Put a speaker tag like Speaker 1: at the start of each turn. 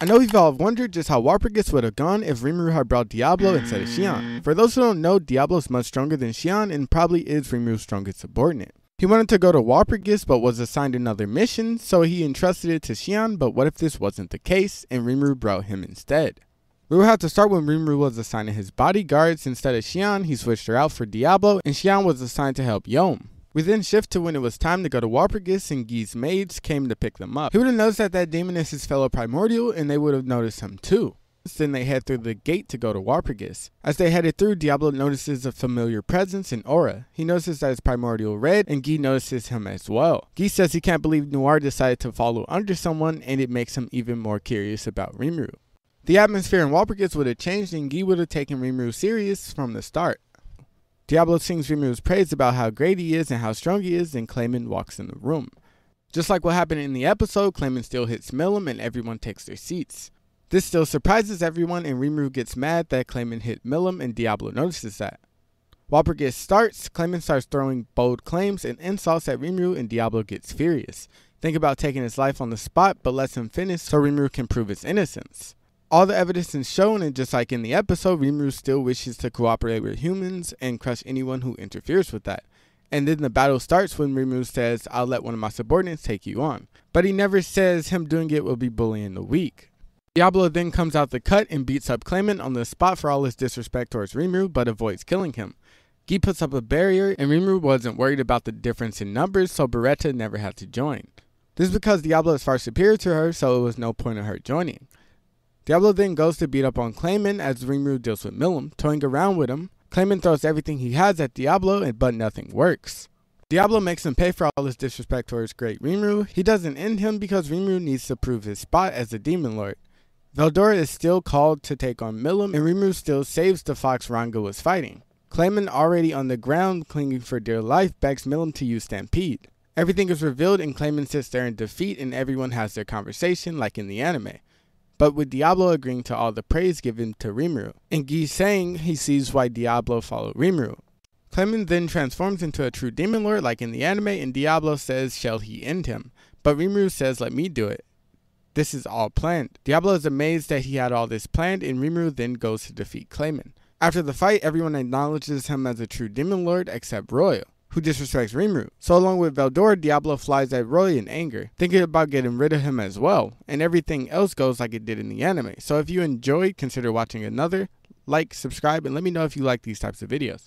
Speaker 1: I know you've all wondered just how Walpurgis would have gone if Rimuru had brought Diablo instead of Shion. For those who don't know, Diablo is much stronger than Shion and probably is Rimuru's strongest subordinate. He wanted to go to Walpurgis but was assigned another mission, so he entrusted it to Shion, but what if this wasn't the case and Rimuru brought him instead? We will have to start when Rimuru was assigned his bodyguards. Instead of Shion, he switched her out for Diablo, and Shion was assigned to help Yom. We then shift to when it was time to go to Walpurgis and Guy's maids came to pick them up. He would have noticed that demon is his fellow primordial and they would have noticed him too. Then they head through the gate to go to Walpurgis. As they headed through, Diablo notices a familiar presence in aura. He notices that it's primordial red and Guy notices him as well. Guy says he can't believe Noir decided to follow under someone and it makes him even more curious about Rimuru. The atmosphere in Walpurgis would have changed and Guy would have taken Rimuru serious from the start. Diablo sings Rimuru's praise about how great he is and how strong he is, and Clayman walks in the room. Just like what happened in the episode, Clayman still hits Milim and everyone takes their seats. This still surprises everyone and Rimuru gets mad that Clayman hit Milim and Diablo notices that. Walpurgis starts, Clayman starts throwing bold claims and insults at Rimuru and Diablo gets furious. Think about taking his life on the spot but lets him finish so Rimuru can prove his innocence. All the evidence is shown, and just like in the episode, Rimuru still wishes to cooperate with humans and crush anyone who interferes with that. And then the battle starts when Rimuru says, "I'll let one of my subordinates take you on." But he never says him doing it will be bullying the weak. Diablo then comes out the cut and beats up Clayman on the spot for all his disrespect towards Rimuru, but avoids killing him. Guy puts up a barrier, and Rimuru wasn't worried about the difference in numbers, so Beretta never had to join. This is because Diablo is far superior to her, so it was no point in her joining. Diablo then goes to beat up on Clayman as Rimuru deals with Milim, toying around with him. Clayman throws everything he has at Diablo, but nothing works. Diablo makes him pay for all his disrespect towards great Rimuru. He doesn't end him because Rimuru needs to prove his spot as a demon lord. Veldora is still called to take on Milim, and Rimuru still saves the fox Ranga was fighting. Clayman, already on the ground clinging for dear life, begs Milim to use Stampede. Everything is revealed and Clayman sits there in defeat and everyone has their conversation like in the anime. But with Diablo agreeing to all the praise given to Rimuru, and Guy saying he sees why Diablo followed Rimuru. Clayman then transforms into a true demon lord like in the anime, and Diablo says shall he end him, but Rimuru says let me do it. This is all planned. Diablo is amazed that he had all this planned, and Rimuru then goes to defeat Clayman. After the fight, everyone acknowledges him as a true demon lord except Royal, who disrespects Rimuru. So along with Veldora, Diablo flies at Roy in anger, thinking about getting rid of him as well, and everything else goes like it did in the anime. So if you enjoyed, consider watching another, like, subscribe, and let me know if you like these types of videos.